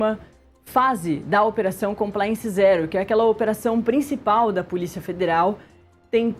uma fase da Operação Compliance Zero, que é aquela operação principal da Polícia Federal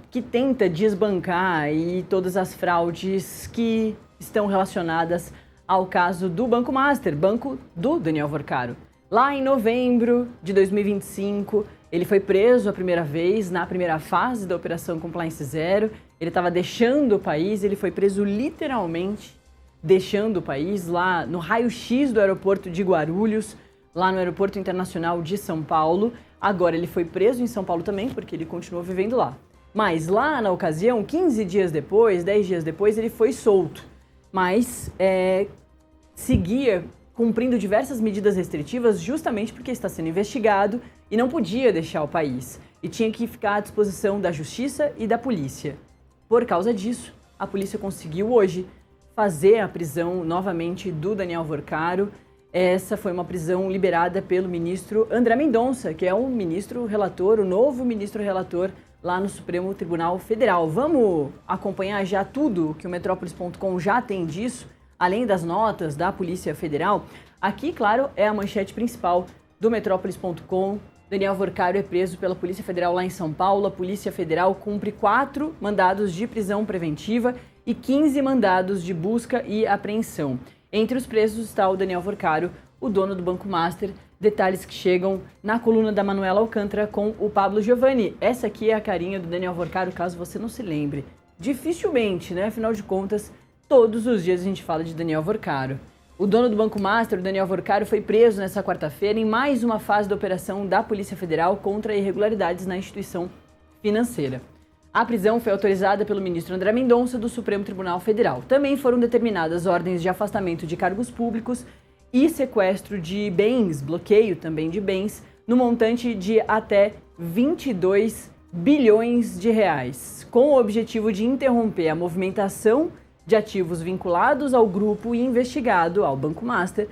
que tenta desbancar aí todas as fraudes que estão relacionadas ao caso do Banco Master, banco do Daniel Vorcaro. Lá em novembro de 2025, ele foi preso a primeira vez na primeira fase da Operação Compliance Zero. Ele estava deixando o país, ele foi preso literalmente deixando o país lá no raio-x do aeroporto de Guarulhos, lá no Aeroporto Internacional de São Paulo. Agora ele foi preso em São Paulo também, porque ele continuou vivendo lá. Mas lá na ocasião, 15 dias depois, 10 dias depois, ele foi solto. Mas seguia cumprindo diversas medidas restritivas justamente porque está sendo investigado e não podia deixar o país. E tinha que ficar à disposição da justiça e da polícia. Por causa disso, a polícia conseguiu hoje fazer a prisão novamente do Daniel Vorcaro. Essa foi uma prisão liberada pelo ministro André Mendonça, que é o ministro relator, o novo ministro relator lá no Supremo Tribunal Federal. Vamos acompanhar já tudo que o Metrópolis.com já tem disso, além das notas da Polícia Federal. Aqui, claro, é a manchete principal do Metrópolis.com. Daniel Vorcaro é preso pela Polícia Federal lá em São Paulo. A Polícia Federal cumpre 4 mandados de prisão preventiva e 15 mandados de busca e apreensão. Entre os presos está o Daniel Vorcaro, o dono do Banco Master. Detalhes que chegam na coluna da Manuela Alcântara com o Pablo Giovanni. Essa aqui é a carinha do Daniel Vorcaro, caso você não se lembre. Dificilmente, né? Afinal de contas, todos os dias a gente fala de Daniel Vorcaro. O dono do Banco Master, o Daniel Vorcaro, foi preso nessa quarta-feira em mais uma fase da operação da Polícia Federal contra irregularidades na instituição financeira. A prisão foi autorizada pelo ministro André Mendonça do Supremo Tribunal Federal. Também foram determinadas ordens de afastamento de cargos públicos e sequestro de bens, bloqueio também de bens, no montante de até 22 bilhões de reais, com o objetivo de interromper a movimentação de ativos vinculados ao grupo investigado, ao Banco Master,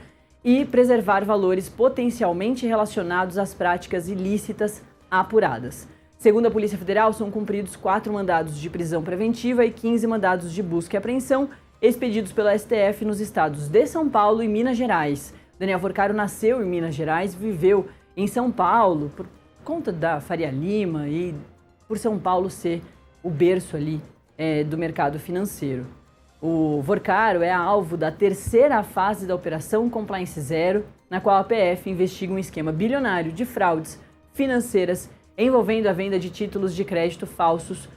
e preservar valores potencialmente relacionados às práticas ilícitas apuradas. Segundo a Polícia Federal, são cumpridos 4 mandados de prisão preventiva e 15 mandados de busca e apreensão, expedidos pela STF nos estados de São Paulo e Minas Gerais. Daniel Vorcaro nasceu em Minas Gerais, viveu em São Paulo por conta da Faria Lima e por São Paulo ser o berço ali do mercado financeiro. O Vorcaro é alvo da terceira fase da Operação Compliance Zero, na qual a PF investiga um esquema bilionário de fraudes financeiras envolvendo a venda de títulos de crédito falsos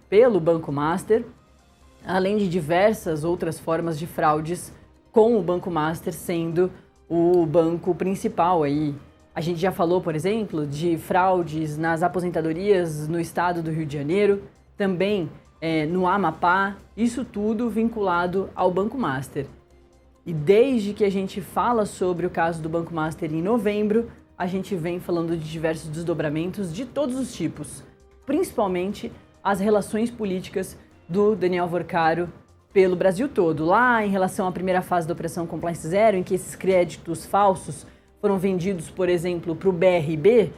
pelo Banco Master, além de diversas outras formas de fraudes com o Banco Master sendo o banco principal aí. A gente já falou, por exemplo, de fraudes nas aposentadorias no estado do Rio de Janeiro, também no Amapá, isso tudo vinculado ao Banco Master. E desde que a gente fala sobre o caso do Banco Master em novembro, a gente vem falando de diversos desdobramentos de todos os tipos, principalmente as relações políticas do Daniel Vorcaro pelo Brasil todo. Lá em relação à primeira fase da Operação Compliance Zero, em que esses créditos falsos foram vendidos, por exemplo, para o BRB,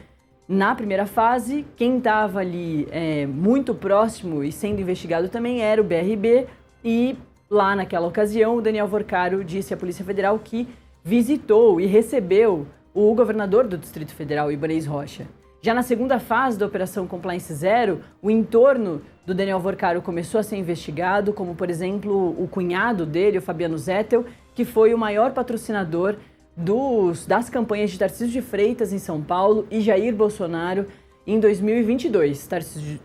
na primeira fase, quem estava ali muito próximo e sendo investigado também era o BRB, e lá naquela ocasião o Daniel Vorcaro disse à Polícia Federal que visitou e recebeu o governador do Distrito Federal, Ibanez Rocha. Já na segunda fase da Operação Compliance Zero, o entorno do Daniel Vorcaro começou a ser investigado, como, por exemplo, o cunhado dele, o Fabiano Zettel, que foi o maior patrocinador das campanhas de Tarcísio de Freitas em São Paulo e Jair Bolsonaro em 2022.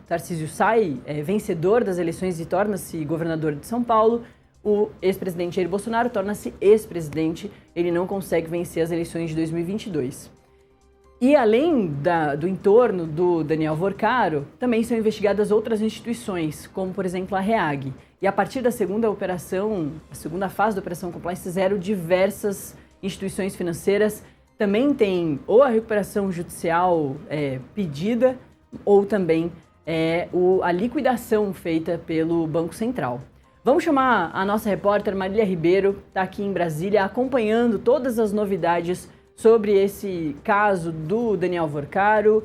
Tarcísio sai vencedor das eleições e torna-se governador de São Paulo. O ex-presidente Jair Bolsonaro torna-se ex-presidente, ele não consegue vencer as eleições de 2022. E além do entorno do Daniel Vorcaro, também são investigadas outras instituições, como por exemplo a REAG. E a partir da segunda fase da Operação Compliance Zero, diversas instituições financeiras também têm ou a recuperação judicial pedida, ou também a liquidação feita pelo Banco Central. Vamos chamar a nossa repórter Marília Ribeiro, está aqui em Brasília, acompanhando todas as novidades sobre esse caso do Daniel Vorcaro.